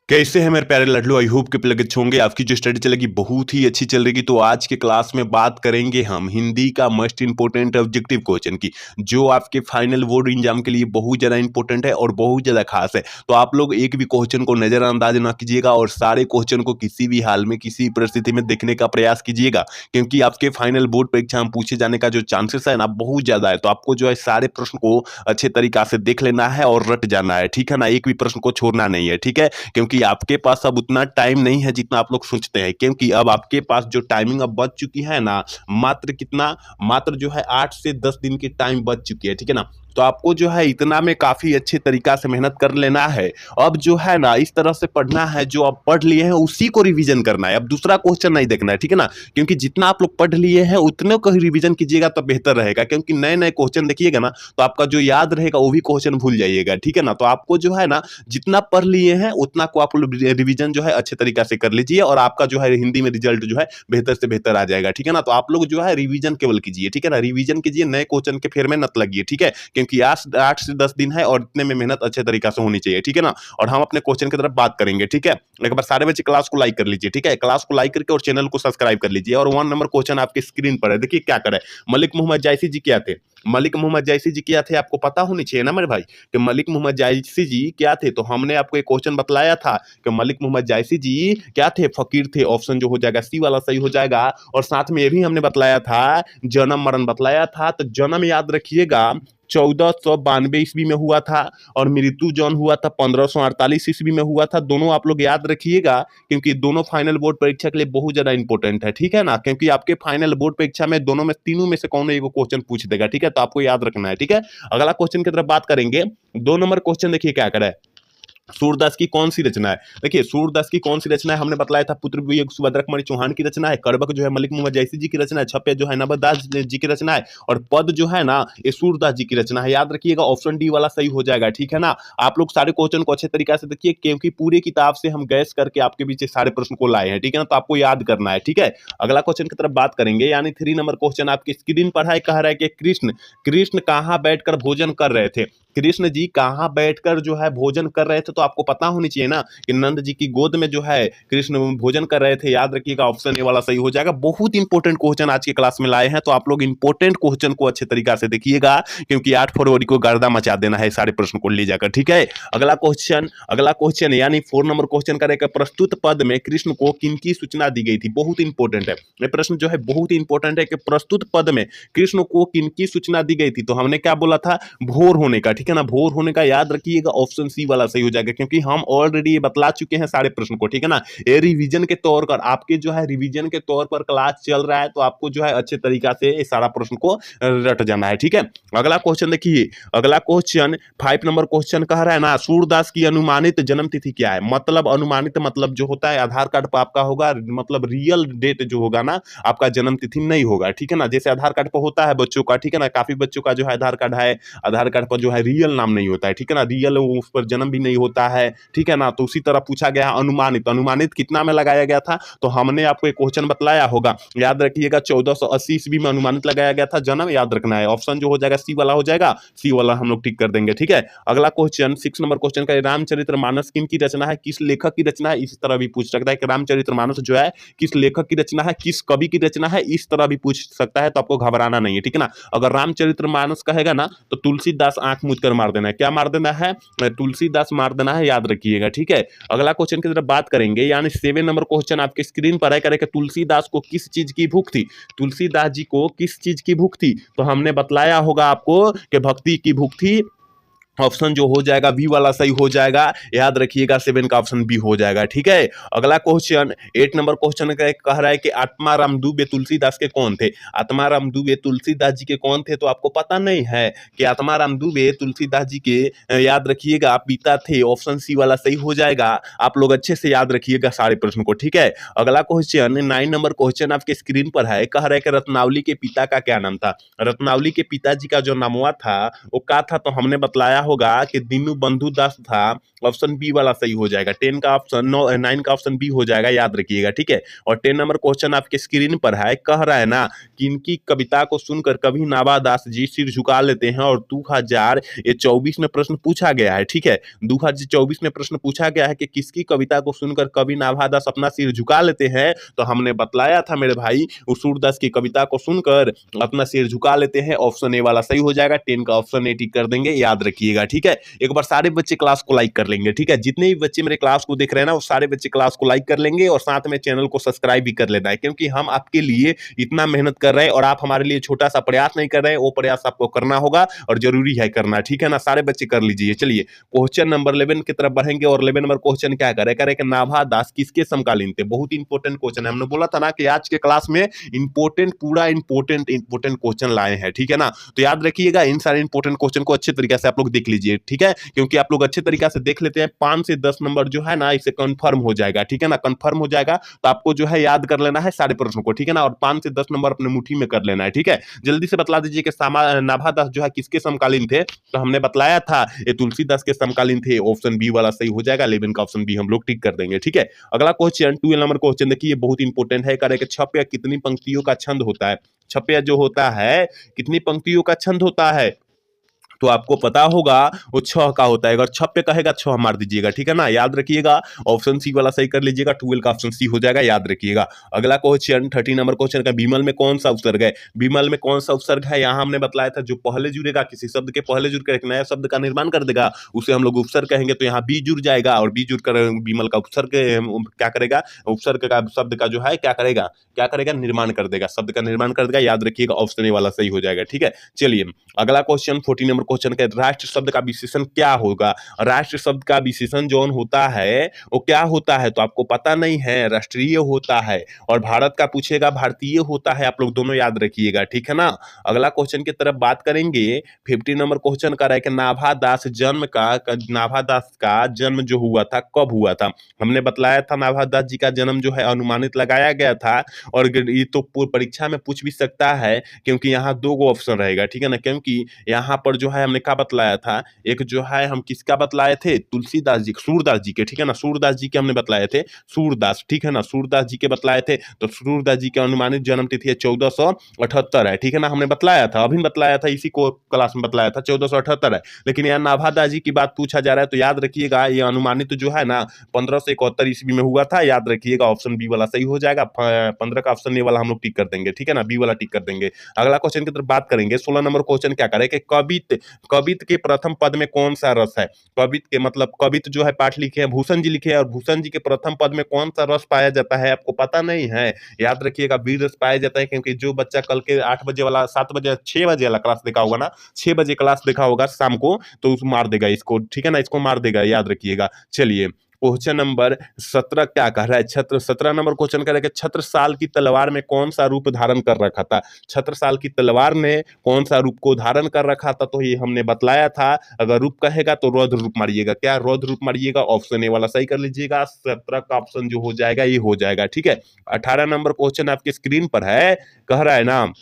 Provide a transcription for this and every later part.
कैसे हैं मेरे प्यारे लड्डू। आई होप के प्लग अच्छे होंगे। आपकी जो स्टडी चलेगी बहुत ही अच्छी चल रही। तो आज के क्लास में बात करेंगे हम हिंदी का मोस्ट इंपोर्टेंट ऑब्जेक्टिव क्वेश्चन की, जो आपके फाइनल बोर्ड एग्जाम के लिए बहुत ज़्यादा इंपॉर्टेंट है और बहुत ज़्यादा खास है। तो आप लोग एक भी क्वेश्चन को नज़रअंदाज ना कीजिएगा और सारे क्वेश्चन को किसी भी हाल में किसी भी परिस्थिति में देखने का प्रयास कीजिएगा, क्योंकि आपके फाइनल बोर्ड परीक्षा में पूछे जाने का जो चांसेस है ना बहुत ज़्यादा है। तो आपको जो है सारे प्रश्न को अच्छे तरीका से देख लेना है और रट जाना है, ठीक है ना। एक भी प्रश्न को छोड़ना नहीं है, ठीक है, क्योंकि आपके पास अब उतना टाइम नहीं है जितना आप लोग सोचते हैं। क्योंकि अब आपके पास जो टाइमिंग अब बच चुकी है ना, मात्र कितना, मात्र जो है 8 से 10 दिन की टाइम बच चुकी है, ठीक है ना। तो आपको जो है इतना में काफी अच्छे तरीका से मेहनत कर लेना है। अब जो है ना इस तरह से पढ़ना है, जो आप पढ़ लिए हैं उसी को रिवीजन करना है। अब दूसरा क्वेश्चन नहीं देखना है, ठीक है ना, क्योंकि जितना आप लोग पढ़ लिए हैं उतने को ही रिवीजन कीजिएगा तो बेहतर रहेगा। क्योंकि नए नए क्वेश्चन देखिएगा ना तो आपका जो याद रहेगा वो भी क्वेश्चन भूल जाइएगा, ठीक है ना। तो आपको जो है ना जितना पढ़ लिए हैं उतना को आप रिवीजन जो है अच्छे तरीका से कर लीजिए और आपका जो है हिंदी में रिजल्ट जो है बेहतर से बेहतर आ जाएगा, ठीक है ना। तो आप लोग जो है रिवीजन केवल कीजिए, ठीक है ना, रिवीजन कीजिए, नए क्वेश्चन के फेर में मत लगिए, ठीक है, क्योंकि आज 8 से 10 दिन है और इतने में मेहनत अच्छे तरीका से होनी चाहिए, ठीक है ना। और हम अपने क्वेश्चन की तरफ बात करेंगे, ठीक है। एक बार सारे बच्चे क्लास को लाइक कर लीजिए, ठीक है, क्लास को लाइक करके और चैनल को सब्सक्राइब कर लीजिए। और 1 नंबर क्वेश्चन आपके स्क्रीन पर है, देखिए क्या करे। मलिक मोहम्मद जायसी जी क्या थे? मलिक मोहम्मद जायसी जी क्या थे आपको पता होनी चाहिए ना मेरे भाई, कि मलिक मोहम्मद जायसी जी क्या थे। तो हमने आपको एक क्वेश्चन बतलाया था कि मलिक मोहम्मद जायसी जी क्या थे, फकीर थे। ऑप्शन जो हो जाएगा सी वाला सही हो जाएगा। और साथ में ये भी हमने बतलाया था, जन्म मरण बतलाया था। तो जन्म याद रखिएगा 1492 ईस्वी में हुआ था और मृत्यु जौन हुआ था 1548 ईस्वी में हुआ था। दोनों आप लोग याद रखिएगा, क्योंकि दोनों फाइनल बोर्ड परीक्षा के लिए बहुत ज्यादा इंपॉर्टेंट है, ठीक है ना। क्योंकि आपके फाइनल बोर्ड परीक्षा में दोनों में तीनों में से कौन एक क्वेश्चन पूछ देगा, ठीक है, तो आपको याद रखना है, ठीक है। अगला क्वेश्चन की तरफ बात करेंगे। 2 नंबर क्वेश्चन देखिए क्या करे। सूरदास की कौन सी रचना है? देखिए सूरदास की कौन सी रचना है, हमने बतलाया था पुत्र वियोग सुभद्रकमणि चौहान की रचना है। करबक जो है मलिक मोहम्मद जायसी जी की रचना है। छप्य जो है नवदास जी की रचना है। और पद जो है ना ये सूरदास जी की रचना है। याद रखिएगा ऑप्शन डी वाला सही हो जाएगा, ठीक है ना। आप लोग सारे क्वेश्चन को अच्छे तरीके से देखिए, क्योंकि पूरी किताब से हम गैस करके आपके बीच सारे प्रश्न को लाए हैं, ठीक है ना। तो आपको याद करना है, ठीक है। अगला क्वेश्चन की तरफ बात करेंगे, यानी 3 नंबर क्वेश्चन आपकी स्क्रीन पर है। कह रहा है कि कृष्ण कृष्ण कहाँ बैठकर भोजन कर रहे थे? कृष्ण जी कहाँ बैठकर जो है भोजन कर रहे थे? तो आपको पता होनी चाहिए ना कि नंद जी की गोद में जो है कृष्ण भोजन कर रहे थे। याद रखिएगा ऑप्शन ए वाला सही हो जाएगा। बहुत इंपॉर्टेंट क्वेश्चन आज के क्लास में लाए हैं, तो आप लोग इंपॉर्टेंट क्वेश्चन को अच्छे तरीका से देखिएगा, क्योंकि 8 फरवरी को गर्दा मचा देना है सारे प्रश्न को ले जाकर, ठीक है। अगला क्वेश्चन यानी 4 नंबर क्वेश्चन करेगा, प्रस्तुत पद में कृष्ण को किनकी सूचना दी गई थी? बहुत इंपॉर्टेंट है ये प्रश्न, जो है बहुत इंपॉर्टेंट है कि प्रस्तुत पद में कृष्ण को किनकी सूचना दी गई थी। तो हमने क्या बोला था? भोर होने का, ठीक है ना, भोर होने का। याद रखिएगा ऑप्शन सी वाला सही हो जाएगा, क्योंकि हम ऑलरेडी ये बतला चुके हैं सारे प्रश्न को, ठीक है ना। ये रिवीजन के तौर पर आपके जो है रिवीजन के तौर पर क्लास चल रहा है, तो आपको जो है अच्छे तरीका से ये सारा प्रश्न को रट जाना है, ठीक है। अगला क्वेश्चन देखिए, अगला क्वेश्चन 5 नंबर क्वेश्चन कह रहा है ना, सूरदास की अनुमानित जन्म तिथि क्या है? मतलब अनुमानित मतलब जो होता है आधार कार्ड पर आपका होगा, मतलब रियल डेट जो होगा ना आपका जन्म तिथि नहीं होगा, ठीक है ना। जैसे आधार कार्ड पर होता है बच्चों का, ठीक है ना, काफी बच्चों का जो है आधार कार्ड है, आधार कार्ड पर जो है रियल नाम नहीं होता है, ठीक है ना, रियल उस पर जन्म भी नहीं होता है, ठीक है ना। तो उसी तरह पूछा गया अनुमानित, अनुमानित कितना में लगाया गया था? तो हमने आपको एक क्वेश्चन बतलाया होगा, याद रखिएगा 1480 ईस्वी में अनुमानित लगाया गया था जन्म। याद रखना है ऑप्शन जो हो जाएगा सी वाला हो जाएगा, सी वाला हम लोग टिक कर देंगे, ठीक है। अगला क्वेश्चन 6 नंबर क्वेश्चन का, रामचरितमानस किन की रचना है, किस लेखक की रचना है? इस तरह भी पूछ सकता है कि रामचरितमानस जो है किस लेखक की रचना है, किस कवि की रचना है, इस तरह भी पूछ सकता है। तो आपको घबराना नहीं है, ठीक है ना। अगर रामचरितमानस कहेगा ना तो तुलसीदास आंख मूंद कर मार देना है। क्या मार देना है? तुलसीदास मार देना है, याद रखिएगा, ठीक है। अगला क्वेश्चन की तरफ बात करेंगे, यानी 7 नंबर क्वेश्चन आपके स्क्रीन पर है। करें तुलसीदास को किस चीज की भूख थी? तुलसीदास जी को किस चीज की भूख थी? तो हमने बतलाया होगा आपको कि भक्ति की भूख थी। ऑप्शन जो हो जाएगा बी वाला सही हो जाएगा। याद रखिएगा 7 का ऑप्शन बी हो जाएगा, ठीक है। अगला क्वेश्चन 8 नंबर क्वेश्चन कह रहा है कि आत्माराम दुबे तुलसीदास के कौन थे? आत्माराम दुबे तुलसीदास जी के कौन थे? तो आपको पता नहीं है कि आत्माराम दुबे तुलसीदास जी के याद रखिएगा पिता थे। ऑप्शन सी वाला सही हो जाएगा। आप लोग अच्छे से याद रखिएगा सारे प्रश्न को, ठीक है। अगला क्वेश्चन 9 नंबर क्वेश्चन आपके स्क्रीन पर है। कह रहा है कि रत्नावली के पिता का क्या नाम था? रत्नावली के पिताजी का जो नामवा था वो क्या था? तो हमने बतलाया होगा कि दीनू बंधु दास था, ऑप्शन बी वाला सही हो जाएगा। 10 का ऑप्शन 9 का ऑप्शन बी हो जाएगा, याद रखिएगा, ठीक है। और 10 नंबर क्वेश्चन आपके स्क्रीन पर है, कह रहा है ना कि इनकी कविता को सुनकर कभी नाभा दास जी सिर झुका लेते हैं, और 2024 में प्रश्न पूछा गया है, ठीक है। 2024 में प्रश्न पूछा गया है कि किसकी कविता को सुनकर कवि नाभा दास अपना सिर झुका लेते हैं, तो हमने बतलाया था मेरे भाई, उस सूरदास की कविता को सुनकर अपना सिर झुका लेते हैं। ऑप्शन ए वाला सही हो जाएगा, 10 का ऑप्शन ए टिक कर देंगे, याद रखिएगा, ठीक है। एक बार सारे बच्चे क्लास को लाइक कर लेंगे, ठीक है। जितने भी बच्चे मेरे क्लास को देख रहे हैं ना, वो सारे बच्चे क्लास को लाइक कर लेंगे और साथ में चैनल को सब्सक्राइब भी कर लेना है, क्योंकि हम आपके लिए इतना मेहनत कर रहे हैं और आप हमारे लिए छोटा सा प्रयास नहीं कर रहे हैं, वो प्रयास आपको करना होगा और जरूरी है करना, ठीक है ना। सारे बच्चे कर लीजिए। चलिए क्वेश्चन नंबर 11 की तरफ बढ़ेंगे, और 11 नंबर क्वेश्चन क्या करे करे कि नाभा दास किसके समकालीन थे। बहुत इंपॉर्टेंट क्वेश्चन है, हमने बोला था ना कि आज के क्लास में इंपॉर्टेंट पूरा इंपॉर्टेंट क्वेश्चन लाए हैं, ठीक है ना। तो याद रखिएगा, इन सारे इंपॉर्टेंट क्वेश्चन को अच्छे तरीके से आप लोग देख लीजिए, ठीक है, क्योंकि आप लोग अच्छे तरीके से देख लेते हैं 5 से 10 नंबर जो है ना इससे कंफर्म हो जाएगा, ठीक है ना। कंफर्म हो जाएगा तो आपको जो है याद कर लेना है सारे प्रश्नों को, ठीक है ना, और 5 से 10 नंबर अपने मुट्ठी में कर लेना है, ठीक है। जल्दी से बतला दीजिए कि नाभा दास जो है किसके समकालीन थे, तो हमने बतलाया था ये तुलसीदास के समकालीन थे, ऑप्शन बी वाला सही हो जाएगा। 11 का ऑप्शन बी हम लोग टिक कर देंगे, ठीक है। अगला क्वेश्चन 12 नंबर क्वेश्चन देखिए, बहुत इंपॉर्टेंट है, करे कि छप्य कितनी पंक्तियों का छंद होता है। छप्य जो होता है कितनी पंक्तियों का छंद होता है, तो आपको पता होगा वो 6 का होता है। अगर 6 पे कहेगा 6 मार दीजिएगा, ठीक है ना, याद रखिएगा। ऑप्शन सी वाला सही कर लीजिएगा, 12 का ऑप्शन सी हो जाएगा, याद रखिएगा। अगला क्वेश्चन 13 नंबर क्वेश्चन का, विमल में कौन सा उपसर्ग है। विमल में कौन सा उपसर्ग है, यहाँ हमने बतलाया था जो पहले जुड़ेगा, किसी शब्द के पहले जुड़ कर एक नया शब्द का निर्माण कर देगा, उसे हम लोग उपसर्ग कहेंगे। तो यहाँ बी जुड़ जाएगा, और बी जुड़ कर विमल का उपसर्ग क्या करेगा, उपसर्ग का शब्द का जो है क्या करेगा, निर्माण कर देगा, शब्द का निर्माण कर देगा, याद रखिएगा। ऑप्शन ए वाला सही हो जाएगा, ठीक है। चलिए अगला क्वेश्चन 14 नंबर क्वेश्चन का, राष्ट्र शब्द का विशेषण क्या होगा। राष्ट्र शब्द का विशेषण जौन होता है वो क्या होता है, तो आपको पता नहीं है, राष्ट्रीय होता है। और भारत का पूछेगा, भारतीय होता है, आप लोग दोनों याद रखिएगा, ठीक है ना। अगला क्वेश्चन की तरफ बात करेंगे, 15 नंबर क्वेश्चन का है कि नाभा दास का जन्म जो हुआ था कब हुआ था। हमने बतलाया था नाभा दास जी का जन्म जो है अनुमानित लगाया गया था, और ये तो परीक्षा में पूछ भी सकता है, क्योंकि यहाँ 2 ऑप्शन रहेगा, ठीक है ना। क्योंकि यहाँ पर जो है हमने क्या बतलाया था, एक जो है हम किसका बतलाए थे, तुलसीदास जी, सूरदास जी के, ठीक है ना, सूरदास जी के हमने बतलाए थे, सूरदास, ठीक है ना, सूरदास जी के बतलाए थे। तो सूरदास जी के अनुमानित जन्म तिथि 1478 है, ठीक है ना, हमने बतलाया था, अभी बतलाया था, इसी को क्लास में बतलाया था, 1478 है। लेकिन यहाँ नाभा दास जी की बात पूछा जा रहा है, तो याद रखिएगा ये अनुमानित जो है ना 1571 ईस्वी में हुआ था, याद रखिएगा। ऑप्शन बी वाला सही हो जाएगा, 15 का ऑप्शन ए वाला हम लोग टिक कर देंगे, ठीक है ना, बी वाला टिक कर देंगे। अगला क्वेश्चन की तरफ बात करेंगे, 16 नंबर क्वेश्चन क्या करे कि कवित के प्रथम पद में कौन सा रस है। कवित के मतलब कवित जो है पाठ लिखे हैं भूषण जी लिखे हैं, और भूषण जी के प्रथम पद में कौन सा रस पाया जाता है, आपको पता नहीं है, याद रखिएगा, वीर रस पाया जाता है। क्योंकि जो बच्चा कल के 8 बजे वाला 7 बजे 6 बजे वाला क्लास देखा होगा ना, 6 बजे क्लास देखा होगा शाम को, तो उस मार देगा इसको, ठीक है ना, इसको मार देगा, याद रखिएगा। चलिए क्वेश्चन नंबर 17 क्या कह रहा है, 17 नंबर क्वेश्चन कह रहा है कि छत्रसाल की तलवार में कौन सा रूप धारण कर रखा था। छत्रसाल की तलवार ने कौन सा रूप को धारण कर रखा था, तो ये हमने बतलाया था। अगर रूप कहेगा तो रौद्र रूप मारिएगा, क्या रौद्र रूप मारिएगा, ऑप्शन ए वाला सही कर लीजिएगा। 17 का ऑप्शन जो हो जाएगा ये हो जाएगा, ठीक है। 18 नंबर क्वेश्चन आपके स्क्रीन पर है, कह रहा है ना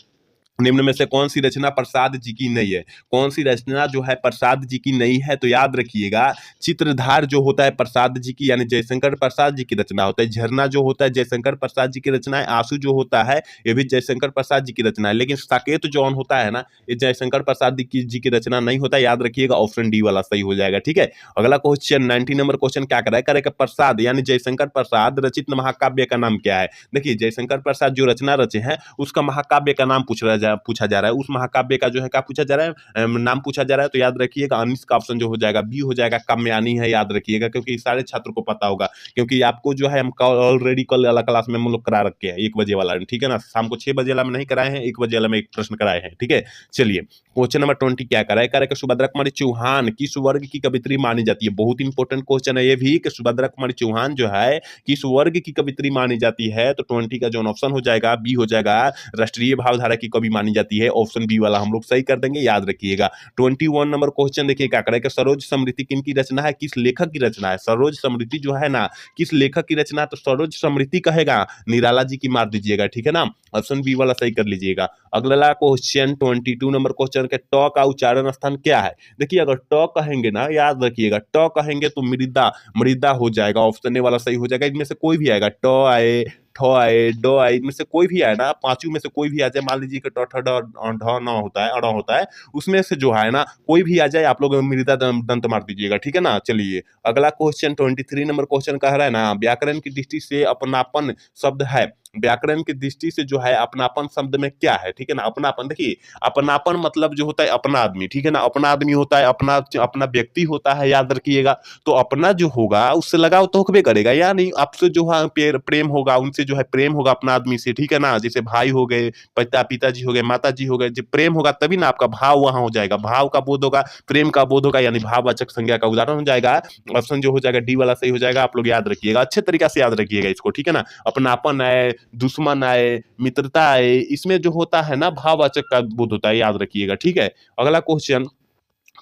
निम्न में से कौन सी रचना प्रसाद जी की नहीं है। कौन सी रचना जो है प्रसाद जी की नहीं है, तो याद रखिएगा चित्रधार जो होता है प्रसाद जी की, यानी जयशंकर प्रसाद जी की रचना होता है। झरना जो होता है जयशंकर प्रसाद जी की रचना है। आंसू जो होता है ये भी जयशंकर प्रसाद जी की रचना है। लेकिन साकेत जौन होता है ना, ये जयशंकर प्रसाद जी की रचना नहीं होता, याद रखिएगा। ऑप्शन डी वाला सही हो जाएगा, ठीक है। अगला क्वेश्चन 19 नंबर क्वेश्चन क्या करेगा, प्रसाद यानी जयशंकर प्रसाद रचित महाकाव्य का नाम क्या है। देखिए जयशंकर प्रसाद जो रचना रचे हैं उसका महाकाव्य का नाम पूछा जा रहा है, उस महाकाव्य का जो है क्या पूछा जा रहा है, नाम पूछा जा रहा है। तो याद रखिएगा अनिस का ऑप्शन जो हो जाएगा बी हो जाएगा, काम्यानी है, याद रखिएगा, क्योंकि सारे छात्र को पता होगा, क्योंकि आपको जो है हम ऑलरेडी कल वाला क्लास में हम लोग करा रखे हैं 1 बजे वाला, ठीक है ना। शाम को 6 बजे वाला में नहीं कराए हैं, 1 बजे वाला में एक प्रश्न कराए हैं, ठीक है। चलिए क्वेश्चन नंबर 20 क्या कराए सुभद्रा कुमारी चौहान किस वर्ग की कवित्री मानी जाती है। बहुत इंपॉर्टेंट क्वेश्चन है ये भी कि सुभद्रा कुमारी चौहान जो है किस वर्ग की कवित्री मानी जाती है। तो 20 का जो ऑप्शन हो जाएगा बी हो जाएगा, राष्ट्रीय भावधारा की कवि मानी जाती है, ऑप्शन बी वाला हम लोग सही कर देंगे, याद रखिएगा। 21 नंबर क्वेश्चन देखिए क्या करेगा, सरोज समृद्धि किनकी रचना है, किस लेखक की रचना है। सरोज समृद्धि जो है ना किस लेखक की रचना है, तो सरोज समृद्धि कहेगा निराला जी की मार दीजिएगा, ठीक है ना, ऑप्शन बी वाला सही कर लीजिएगा। अगला क्वेश्चन 22 नंबर क्वेश्चन के ट का उच्चारण स्थान क्या है। देखिए अगर ट कहेंगे ना, याद रखिएगा ट कहेंगे तो मृदा, मृदा हो जाएगा, ऑप्शन ए वाला सही हो जाएगा। इनमें से कोई भी आएगा, ट आए, ठ आए, ड आए, इनमें से कोई भी आए ना, पांचों में से कोई भी आ जाए, मान लीजिए कि ट ठ ड ढ न होता है, अड़ होता है, उसमें से जो है ना कोई भी आ जाए, आप लोग मृदा दंत मार दीजिएगा, ठीक है ना। चलिए अगला क्वेश्चन 23 नंबर क्वेश्चन कह रहा है ना, व्याकरण की दृष्टि से अपनापन शब्द है, व्याकरण की दृष्टि से जो है अपनापन शब्द में क्या है, ठीक है ना। अपनापन देखिए, अपनापन मतलब जो होता है अपना आदमी, ठीक है ना, अपना आदमी होता है, अपना अपना व्यक्ति होता है, याद रखिएगा। तो अपना जो होगा उससे लगाव तो होबे करेगा, यानी आपसे जो है प्रेम होगा, उनसे जो है प्रेम होगा अपना आदमी से, ठीक है ना। जैसे भाई हो गए, पिताजी हो गए, माताजी हो गए, जब प्रेम होगा तभी ना आपका भाव वहां हो जाएगा, भाव का बोध होगा, प्रेम का बोध होगा, यानी भाववाचक संज्ञा का उदाहरण हो जाएगा। ऑप्शन जो हो जाएगा डी वाला सही हो जाएगा। आप लोग याद रखिएगा, अच्छे तरीका से याद रखिएगा इसको, ठीक है ना। अपनापन आए, दुश्मन आए, मित्रता आए, इसमें जो होता है ना भाववाचक का बोध होता है, याद रखिएगा, ठीक है। अगला क्वेश्चन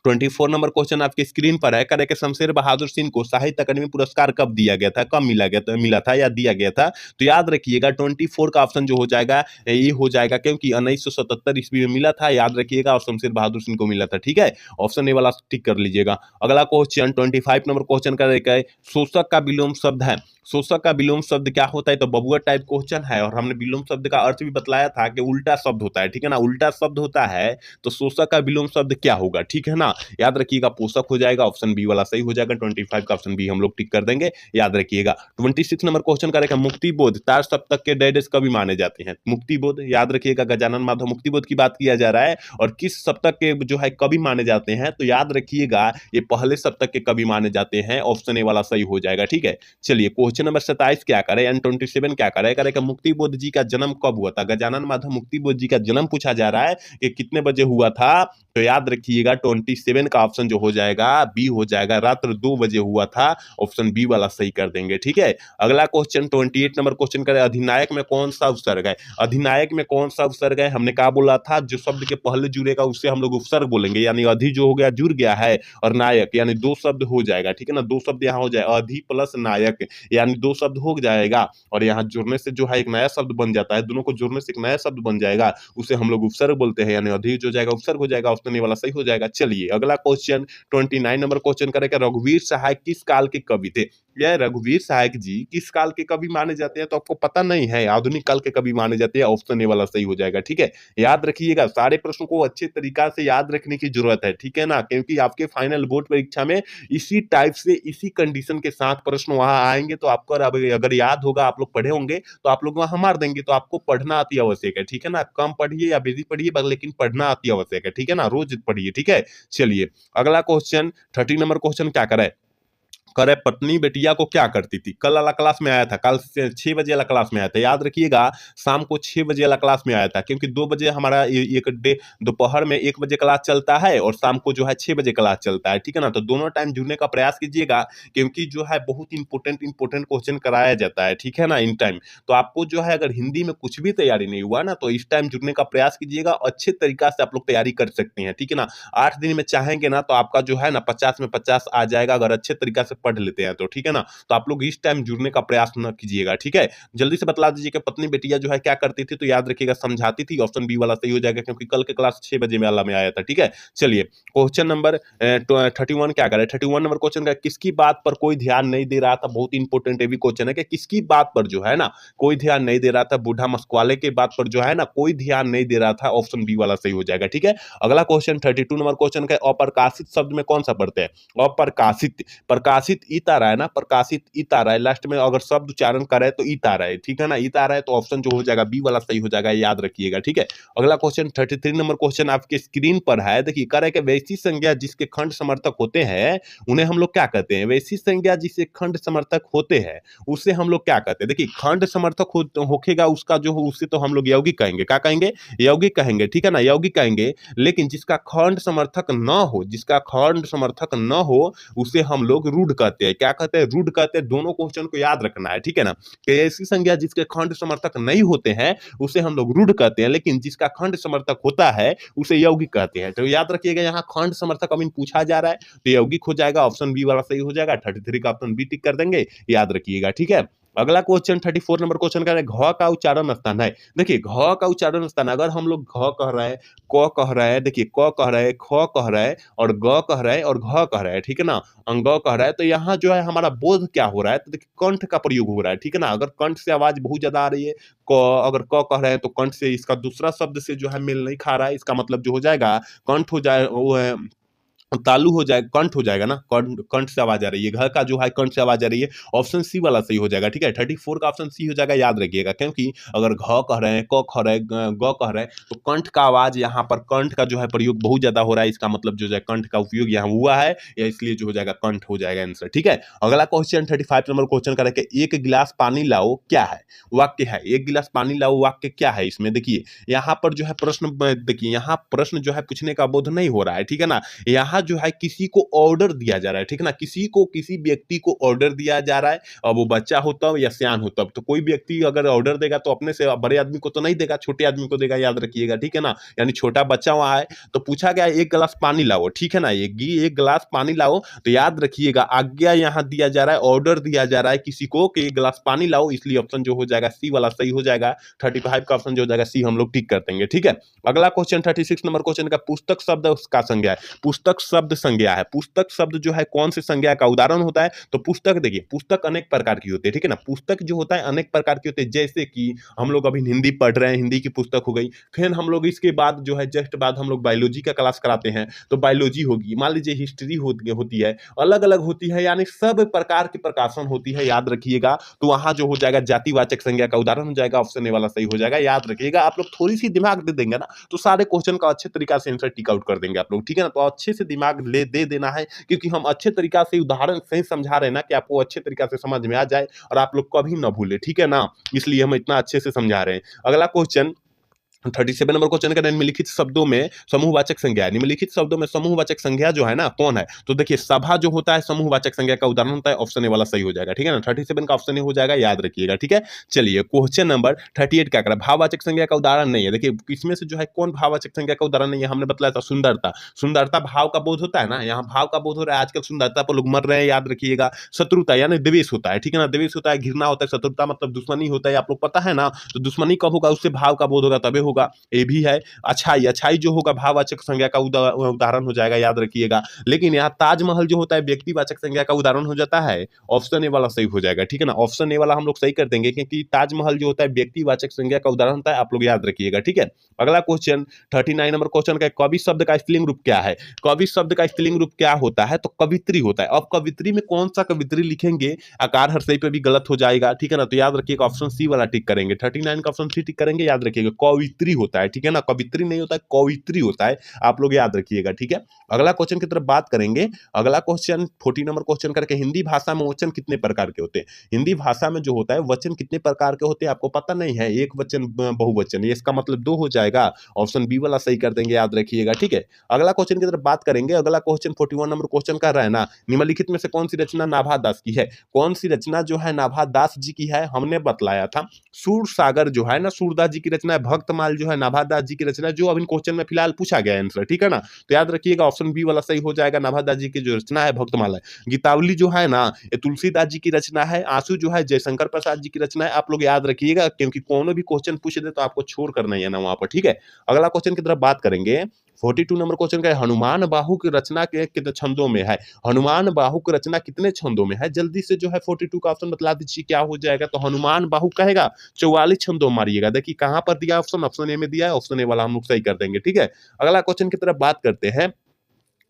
24 नंबर क्वेश्चन आपके स्क्रीन पर है, करे के शमशेर बहादुर सिंह को साहित्य अकादमी पुरस्कार कब दिया गया था, कब मिला था या दिया गया था। तो याद रखिएगा 24 का ऑप्शन जो हो जाएगा ये हो जाएगा, क्योंकि 1977 ईस्वी में मिला था, याद रखिएगा, और शमशेर बहादुर सिंह को मिला था, ठीक है। ऑप्शन ए वाला टिक कर लीजिएगा। अगला क्वेश्चन 25 नंबर क्वेश्चन का शोषक का विलोम शब्द है, शोषक का विलोम शब्द क्या होता है, तो बबुआ टाइप क्वेश्चन है, और हमने विलोम शब्द का अर्थ भी बतलाया था कि उल्टा शब्द होता है, ठीक है ना, उल्टा शब्द होता है। तो शोषक का विलोम शब्द क्या होगा, ठीक है ना, याद रखिएगा, पोषक हो जाएगा, ऑप्शन बी वाला सही हो जाएगा। 25 का ऑप्शन बी हम लोग टिक कर देंगे, याद रखिएगा। 26 नंबर क्वेश्चन करेगा, मुक्ति बोध तार सप्तक के डैडेस कभी माने जाते हैं। मुक्ति बोध याद रखिएगा, गजानन माधव मुक्ति बोध की बात किया जा रहा है, और किस सप्तक के जो है कवि माने जाते हैं, तो याद रखिएगा ये पहले सप्तक के कवि माने जाते हैं, ऑप्शन ए वाला सही हो जाएगा, ठीक है। चलिए क्वेश्चन नंबर 27 क्या करे, एंड 27 क्या करेगा, मुक्ति बोध जी का जन्म कब हुआ था। गजानन माधव मुक्ति बोध जी का जन्म पूछा जा रहा है कि कितने बजे हुआ था, तो याद रखिएगा 27 का ऑप्शन जो हो जाएगा बी हो जाएगा, रात्र 2 बजे हुआ था, ऑप्शन बी वाला सही कर देंगे, ठीक है। अगला क्वेश्चन 28 नंबर क्वेश्चन करें, अधिनायक में कौन सा उपसर्ग है। अधिनायक में कौन सा उपसर्ग है, हमने कहा बोला था, जो शब्द के पहले जुड़ेगा उससे हम लोग उपसर्ग बोलेंगे, यानी अधि जो हो गया जुड़ गया है, और नायक यानी दो शब्द हो जाएगा, ठीक है ना, दो शब्द यहाँ हो जाए, अधि प्लस नायक यानी दो शब्द हो जाएगा, और यहाँ जुड़ने से जो है एक नया शब्द बन जाता है, दोनों को जोड़ने से एक नया शब्द बन जाएगा, उसे हम लोग उपसर्ग बोलते हैं, यानी अधि जो जाएगा उपसर्ग हो जाएगा, ऑप्शन ए वाला सही हो जाएगा। चलिए अगला क्वेश्चन 29 नंबर क्वेश्चन करेगा, रघुवीर सहाय किस काल के कवि थे। यह रघुवीर सहायक जी किस काल के कवि माने जाते हैं, तो आपको पता नहीं है, आधुनिक काल के कवि माने जाते हैं, ऑप्शन ए वाला सही हो जाएगा, ठीक है। याद रखिएगा, सारे प्रश्नों को अच्छे तरीका से याद रखने की जरूरत है, ठीक है ना, क्योंकि आपके फाइनल बोर्ड परीक्षा में इसी टाइप से इसी कंडीशन के साथ प्रश्न वहां आएंगे, तो आपको अगर याद होगा, आप लोग पढ़े होंगे तो आप लोग वहां मार देंगे, तो आपको पढ़ना अति आवश्यक है, ठीक है ना, कम पढ़िए या बेसी पढ़िए, लेकिन पढ़ना अति आवश्यक है, ठीक है ना, रोज पढ़िए, ठीक है। चलिए अगला क्वेश्चन 30 नंबर क्वेश्चन क्या करे, करे पत्नी बेटिया को क्या करती थी। कल वाला क्लास में आया था, कल 6 बजे वाला क्लास में आया था, याद रखिएगा, शाम को 6 बजे वाला क्लास में आया था, क्योंकि 2 बजे हमारा एक डे दोपहर में 1 बजे क्लास चलता है, और शाम को जो है 6 बजे क्लास चलता है, ठीक है ना। तो दोनों टाइम जुड़ने का प्रयास कीजिएगा, क्योंकि जो है बहुत इंपॉर्टेंट क्वेश्चन कराया जाता है, ठीक है ना, इन टाइम। तो आपको जो है अगर हिंदी में कुछ भी तैयारी नहीं हुआ ना, तो इस टाइम जुड़ने का प्रयास कीजिएगा, अच्छे तरीका से आप लोग तैयारी कर सकते हैं, ठीक है ना। 8 दिन में चाहेंगे ना तो आपका जो है ना 50 में 50 आ जाएगा, अगर अच्छे तरीका से पढ़ लेते हैं तो, ठीक है ना। तो आप लोग इस टाइम जुड़ने का प्रयास न कीजिएगा, ठीक है। जल्दी से बतला दीजिए कि पत्नी बेटिया जो है क्या करती थी, तो याद रखिएगा समझाती थी, ऑप्शन बी वाला सही हो जाएगा, क्योंकि कल के क्लास 6 बजे वाला में आया था, ठीक है। चलिए क्वेश्चन नंबर 31 क्या करे, 31 नंबर क्वेश्चन का, किसकी बात पर कोई ध्यान नहीं दे रहा था। बहुत इंपॉर्टेंट है भी क्वेश्चन है कि किसकी बात पर जो है ना कोई ध्यान नहीं दे रहा था, बूढ़ा मस्क्वाले के बात पर जो है ना कोई ध्यान नहीं दे रहा था, ऑप्शन बी वाला सही हो जाएगा, ठीक है। अगला क्वेश्चन 32 नंबर क्वेश्चन का, अप्रकाशित शब्द में कौन सा पढ़ते हैं। अप्रकाशित, प्रकाशित इत आ रहा है ना, प्रकाशित इत आ रहा है, लास्ट में अगर शब्द उच्चारण करे तो इत आ रहा है, ठीक है ना, इत आ रहा है, तो ऑप्शन जो हो जाएगा बी वाला सही हो जाएगा, याद रखिएगा, ठीक है। अगला क्वेश्चन 33 नंबर क्वेश्चन आपके स्क्रीन पर है, देखिए करे कि वैसी संज्ञा जिसके खंड समर्थक होते हैं उन्हें हम लोग क्या कहते हैं। वैसी संज्ञा जिसके खंड समर्थक होते हैं उसे हम लोग क्या कहते हैं। देखिए खंड समर्थक होखेगा उसका जो हो उससे तो हम लोग यौगिक कहेंगे, क्या कहेंगे, यौगिक कहेंगे, ठीक है ना, यौगिक कहेंगे। लेकिन जिसका खंड समर्थक न हो, जिसका खंड समर्थक न हो उसे हम लोग रूढ़ कहते हैं, क्या कहते हैं, रूढ़ कहते हैं। दोनों क्वेश्चन को याद रखना है, ठीक है ना। कि ऐसी संज्ञा जिसके खंड समर्थक नहीं होते हैं उसे हम लोग रूढ़ कहते हैं, लेकिन जिसका खंड समर्थक होता है उसे यौगिक कहते हैं। तो याद रखिएगा, यहाँ खंड समर्थक अमीन पूछा जा रहा है तो यौगिक हो जाएगा, ऑप्शन बी वाला सही हो जाएगा। 33 का ऑप्शन बी टिक कर देंगे, याद रखिएगा, ठीक है। अगला क्वेश्चन 34 नंबर क्वेश्चन का है, घ का उच्चारण स्थान है। देखिए घ का उच्चारण स्थान, अगर हम लोग घ कह रहे हैं, क कह रहे हैं, देखिए क कह रहे हैं, ख कह रहे हैं और ग कह रहे हैं और घ कह रहे हैं, ठीक है ना, अंग कह रहा है, तो यहाँ जो है हमारा बोध क्या हो रहा है, तो देखिए कंठ का प्रयोग हो रहा है, ठीक है ना। अगर कंठ से आवाज बहुत ज्यादा आ रही है, अगर क कह रहे हैं तो कंठ से, इसका दूसरा शब्द से जो है मेल नहीं खा रहा है, इसका मतलब जो हो जाएगा कंठ हो जाए, वो है तालु हो जाएगा, कंठ हो जाएगा ना, कंठ से आवाज आ रही है, घर का जो है कंठ से आवाज आ रही है, ऑप्शन सी वाला सही हो जाएगा, ठीक है। 34 का ऑप्शन सी हो जाएगा, याद रखिएगा, क्योंकि अगर घ कह रहे हैं, क कह रहे हैं, ग कह रहे हैं तो कंठ का आवाज, यहाँ पर कंठ का जो है प्रयोग बहुत ज्यादा हो रहा है, इसका मतलब जो है कंठ का उपयोग यहाँ हुआ है, या इसलिए जो हो जाएगा कंठ हो जाएगा आंसर, ठीक है। अगला क्वेश्चन 35 नंबर क्वेश्चन का है, एक गिलास पानी लाओ क्या है, वाक्य है, एक गिलास पानी लाओ वाक्य क्या है। इसमें देखिए यहाँ पर जो है प्रश्न, देखिए यहाँ प्रश्न जो है पूछने का बोध नहीं हो रहा है, ठीक है ना। यहाँ जो है किसी को ऑर्डर दिया जा रहा है, ठीक है ना, किसी को, किसी व्यक्ति को ऑर्डर दिया जा रहा है, और वो बच्चा हो तब या सियान हो तब। तो कोई व्यक्ति अगर ऑर्डर देगा तो अपने से बड़े आदमी को तो नहीं देगा, छोटे आदमी को देगा, याद रखिएगा, ठीक है ना। यानी छोटा बच्चा वहां है तो पूछा गया एक गिलास पानी लाओ, ठीक है ना, एक गिलास पानी लाओ, तो याद रखिएगा आज्ञा यहाँ दिया जा रहा है, ऑर्डर दिया जा रहा है किसी को कि एक गिलास पानी लाओ, इसलिए ऑप्शन जो हो जाएगा सी वाला सही हो जाएगा। 35 का ऑप्शन जो हो जाएगा सी हम लोग टिक कर देंगे, ठीक है। अगला क्वेश्चन 36 नंबर क्वेश्चन का, पुस्तक शब्द उसका संज्ञा है, पुस्तक शब्द संज्ञा है, पुस्तक शब्द जो है कौन सी संज्ञा का उदाहरण होता है। तो पुस्तक, देखिए पुस्तक अनेक प्रकार की होती है, ठीक है ना, पुस्तक जो होता है अनेक प्रकार की होती है, जैसे कि हम लोग अभी हिंदी पढ़ रहे हैं, हिंदी की पुस्तक हो गई, फिर हम लोग इसके बाद जो है जस्ट बाद हम लोग बायोलॉजी का क्लास कराते हैं तो बायोलॉजी होगी, मान लीजिए हिस्ट्री होती है, अलग अलग होती है, यानी सब प्रकार की प्रकाशन होती है, याद रखिएगा। तो वहां जो हो जाएगा जातिवाचक संज्ञा का उदाहरण हो जाएगा, ऑप्शन ए वाला सही हो जाएगा, याद रखिएगा। आप लोग थोड़ी सी दिमाग दे देंगे ना तो सारे क्वेश्चन का अच्छे तरीका से आंसर टिक आउट कर देंगे आप लोग, ठीक है ना। तो अच्छे से दिमाग दे देना है, क्योंकि हम अच्छे तरीका से उदाहरण सही समझा रहे हैं ना, कि आपको अच्छे तरीका से समझ में आ जाए और आप लोग कभी ना भूले, ठीक है ना, इसलिए हम इतना अच्छे से समझा रहे हैं। अगला क्वेश्चन 37 नंबर क्वेश्चन का, निम्नलिखित शब्दों में समूहवाचक संज्ञा, निम्नलिखित शब्दों में समूहवाचक संज्ञा जो है ना कौन है। तो देखिए सभा जो होता है समूहवाचक संज्ञा का उदाहरण होता है, ऑप्शन ए वाला सही हो जाएगा, ठीक है ना। 37 का ऑप्शन ए हो जाएगा, याद रखिएगा, ठीक है। चलिए क्वेश्चन नंबर 38 क्या करें, भाववाचक संज्ञा का उदाहरण नहीं है। देखिए इसमें से जो है कौन भाववाचक संज्ञा का उदाहरण नहीं है, हमने बताया था सुंदरता, सुंदरता भाव का बोध होता है ना, यहाँ भाव का बोध हो रहा है, आजकल सुंदरता पर लोग मर रहे हैं, याद रखिएगा। शत्रुता यानी द्वेष होता है, ठीक है ना, द्वेष होता है, घृणा होता है, शत्रुता मतलब दुश्मनी होता है, आप लोग पता है ना। तो दुश्मनी कब होगा, उससे भाव का बोध होगा तबे होगा, ये भी है। अच्छाई, अच्छाई जो होगा भाववाचक संज्ञा का उदाहरण हो जाएगा, याद रखिएगा। लेकिन यहाँ ताजमहल जो होता है व्यक्तिवाचक संज्ञा का उदाहरण हो जाता है, ऑप्शन ए वाला सही हो जाएगा, ठीक है ना, ऑप्शन ए वाला हम लोग सही कर देंगे, क्योंकि ताजमहल जो होता है व्यक्तिवाचक संज्ञा का उदाहरण होता है, आप लोग याद रखिएगा, ठीक है। अगला क्वेश्चन 39 नंबर क्वेश्चन का, कवि शब्द का स्त्रीलिंग रूप क्या है। कवि शब्द का स्त्रीलिंग रूप क्या होता है, तो कवित्री होता है। अब कवित्री में कौन सा कवित्री लिखेंगे, आकार हर्षई पे भी गलत हो जाएगा, ठीक है ना, तो याद रखिएगा ऑप्शन सी वाला टिक करेंगे, 39 का ऑप्शन सी टिक करेंगे, याद रखिएगा कवित्री होता है, ठीक है ना, कवित्री नहीं होता है, कवित्री होता है, आप लोग याद रखिएगा, ठीक है। अगला क्वेश्चन की तरफ बात करेंगे। अगला क्वेश्चन 40 नंबर क्वेश्चन करके, हिंदी भाषा में वचन कितने प्रकार के होते हैं। हिंदी भाषा में जो होता है वचन कितने प्रकार के होते हैं आपको पता नहीं है, एक वचन बहुवचन, ये इसका मतलब दो हो जाएगा, ऑप्शन बी वाला सही कर देंगे, याद रखिएगा, ठीक है। अगला क्वेश्चन की तरफ बात करेंगे। अगला क्वेश्चन 41 नंबर क्वेश्चन कर रहा है ना, निम्नलिखित में से कौन सी रचना नाभा दास की है। कौन सी रचना जो है नाभा दास जी की है, हमने बतलाया था सूर सागर जो है ना सूरदास जी की रचना है, भक्तमाल जो है नाभा दास जी की रचना, जो अब इन क्वेश्चन में फिलहाल पूछा गया आंसर, ठीक है ना। तो याद रखिएगा ऑप्शन बी वाला सही हो जाएगा, नाभा दास जी की जो रचना है भक्तमाला है। गीतावली जो है ना ये तुलसीदास जी की रचना है। आंसू जो है जयशंकर प्रसाद जी की रचना है, आप लोग याद रखिएगा, क्योंकि कोनो भी क्वेश्चन पूछ दे तो आपको छोड़ करना है ना वहां पर, ठीक है। अगला क्वेश्चन की तरफ बात करेंगे। 42 नंबर क्वेश्चन का है, हनुमान बाहु की रचना के कितने छंदों में है। हनुमान बाहु की रचना कितने छंदों में है, जल्दी से जो है 42 का ऑप्शन बतला दीजिए क्या हो जाएगा। तो हनुमान बाहु कहेगा 44 छंदों मारिएगा, देखिए कहां पर दिया ऑप्शन, ऑप्शन ए में दिया है, ऑप्शन ए वाला हम लोग सही कर देंगे, ठीक है। अगला क्वेश्चन की तरफ बात करते हैं।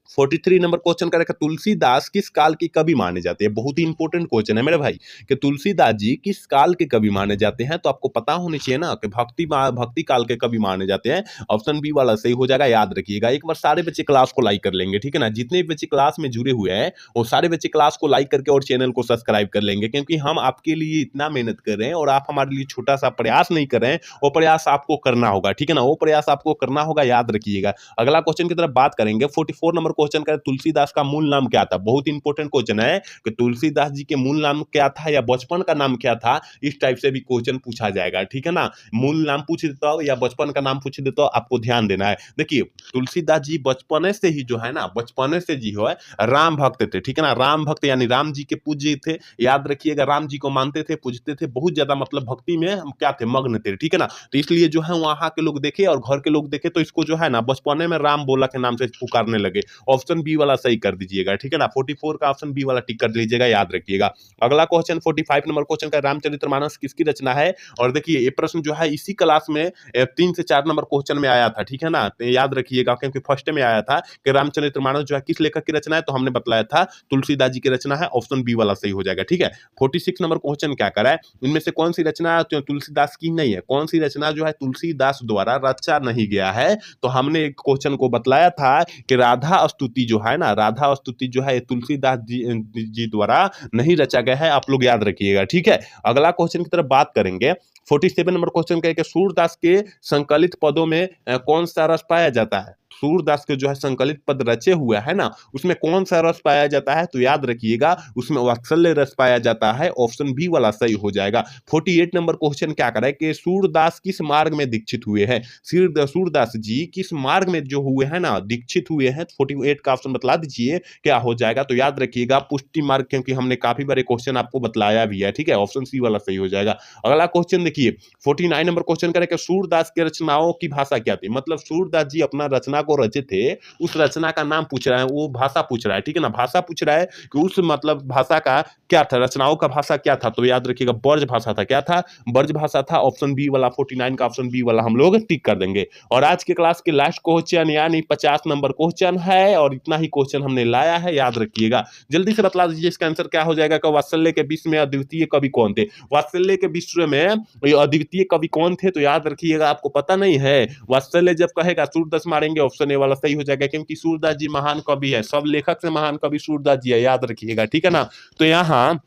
43 नंबर क्वेश्चन करेगा, तुलसीदास किस काल के कवि माने जाते हैं। बहुत ही इंपॉर्टेंट क्वेश्चन है मेरे भाई, कि तुलसीदास जी किस काल के कवि माने जाते हैं। तो आपको पता होनी चाहिए ना कि भक्ति काल के कवि माने जाते हैं, ऑप्शन बी वाला सही हो जाएगा, याद रखिएगा। एक बार सारे बच्चे क्लास को लाइक कर लेंगे, ठीक है ना, जितने भी बच्चे क्लास में जुड़े हुए हैं वो सारे बच्चे क्लास को लाइक करके और चैनल को सब्सक्राइब कर लेंगे, क्योंकि हम आपके लिए इतना मेहनत कर रहे हैं और आप हमारे लिए छोटा सा प्रयास नहीं कर रहे हैं, वो प्रयास आपको करना होगा, ठीक है ना, वो प्रयास आपको करना होगा, याद रखिएगा। अगला क्वेश्चन की तरफ बात करेंगे। 44 नंबर क्वेश्चन का तुलसीदास का मूल नाम क्या था। बहुत इंपॉर्टेंट क्वेश्चन है कि तुलसीदास जी के मूल नाम क्या था या बचपन का नाम क्या था, इस टाइप से भी क्वेश्चन पूछा जाएगा, ठीक है ना। मूल नाम पूछ देता हूँ या बचपन का नाम पूछ देता हूँ, आपको ध्यान देना है। देखिए तुलसीदास जी बचपने से ही जो है ना, बचपने से जी हो राम भक्त थे, ठीक है ना। राम भक्त यानी राम जी के पूज्य थे, याद रखिएगा, राम जी को मानते थे, पूजते थे, बहुत ज्यादा मतलब भक्ति में हम क्या थे, मग्न थे, ठीक है ना। तो इसलिए जो है वहां के लोग देखे और घर के लोग देखे तो इसको जो है ना बचपने में राम बोला के नाम से पुकारने लगे। ऑप्शन बी वाला सही कर दीजिएगा, ठीक है ना। 44 का ऑप्शन बी वाला टिक कर लीजिएगा, याद रखिएगा। अगला क्वेश्चन 45 नंबर क्वेश्चन का, रामचरितमानस किसकी रचना है। और देखिए ये प्रश्न जो है इसी क्लास में 3 से 4 नंबर क्वेश्चन में आया था, ठीक है ना। तो याद रखिएगा क्योंकि फर्स्ट में आया था कि रामचरितमानस जो है किस लेखक की रचना है, तो हमने बतलाया था तुलसीदास जी की रचना है। ऑप्शन बी वाला सही हो जाएगा, ठीक है। 46 नंबर क्वेश्चन क्या करा है, इनमें से कौन सी रचना तो तुलसीदास की नहीं है, कौन सी रचना जो है तुलसीदास द्वारा रचा नहीं गया है। तो हमने एक क्वेश्चन को बतलाया था कि राधा स्तुति जो है ना, राधा स्तुति जो है तुलसीदास जी द्वारा नहीं रचा गया है, आप लोग याद रखिएगा, ठीक है। अगला क्वेश्चन की तरफ बात करेंगे। 47 नंबर क्वेश्चन का है कि सूरदास के संकलित पदों में कौन सा रस पाया जाता है। सूरदास के जो है संकलित पद रचे हुए है ना, उसमें कौन सा रस पाया जाता है, तो याद रखिएगा उसमें वात्सल्य रस पाया जाता है। ऑप्शन बी वाला सही हो जाएगा। 48 नंबर क्वेश्चन क्या करे कि सूरदास किस मार्ग में दीक्षित हुए हैं। सूरदास जी किस मार्ग में जो हुए हैं ना, दीक्षित हुए हैं। 48 का ऑप्शन बतला दीजिए क्या हो जाएगा, तो याद रखिएगा पुष्टि मार्ग, क्योंकि हमने काफी बारे क्वेश्चन आपको बतलाया भी है, ठीक है। ऑप्शन सी वाला सही हो जाएगा। अगला क्वेश्चन देखिए 49 नंबर क्वेश्चन करे कि सूरदास के रचनाओं की भाषा क्या थी। मतलब सूरदास जी अपना रचना को रचे थे, उस रचना का नाम पूछ रहा है, वो भाषा पूछ रहा है, ठीक है ना। भाषा पूछ रहा है कि उस मतलब भाषा का क्या था, रचनाओं का भाषा क्या था, तो याद रखिएगा ब्रज भाषा था। क्या था, ब्रज भाषा था। ऑप्शन बी वाला 49 का ऑप्शन बी वाला हम लोग टिक कर देंगे। और आज के क्लास के लास्ट क्वेश्चन यानी 50 नंबर क्वेश्चन है, और इतना ही क्वेश्चन हमने लाया है, याद रखिएगा। जल्दी से बतला दीजिए इसका आंसर क्या हो जाएगा। वात्सल्य के विश्व में अद्वितीय कवि कौन थे। वात्सल्य के विश्व में अद्वितीय कवि कौन थे, तो याद रखिएगा आपको पता नहीं है। वात्सल्य जब कहेगा सूरदास मारेंगे, ऑप्शन ए वाला सही हो जाएगा, क्योंकि सूरदास जी महान कवि है, सब लेखक से महान कवि सूरदास जी है, याद रखिएगा, ठीक है ना। तो यहाँ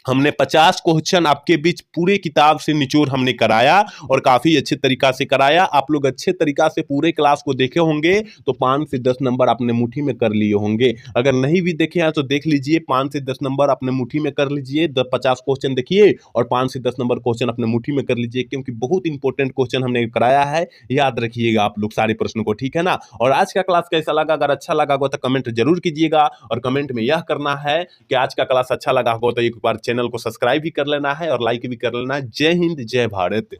हमने 50 क्वेश्चन आपके बीच पूरे किताब से निचोड़ हमने कराया, और काफी अच्छे तरीका से कराया। आप लोग अच्छे तरीका से पूरे क्लास को देखे होंगे तो 5 से 10 नंबर अपने मुट्ठी में कर लिए होंगे। अगर नहीं भी देखे हैं तो देख लीजिए, 5 से 10 नंबर अपने मुट्ठी में कर लीजिए। 50 क्वेश्चन देखिए और 5 से 10 नंबर क्वेश्चन अपने मुट्ठी में कर लीजिए, क्योंकि बहुत इंपॉर्टेंट क्वेश्चन हमने कराया है, याद रखिएगा आप लोग सारे प्रश्नों को, ठीक है ना। और आज का क्लास कैसा लगा, अगर अच्छा लगा हो तो कमेंट जरूर कीजिएगा, और कमेंट में यह करना है कि आज का क्लास अच्छा लगा हो तो एक बार चैनल को सब्सक्राइब भी कर लेना है और लाइक भी कर लेना है। जय हिंद, जय भारत।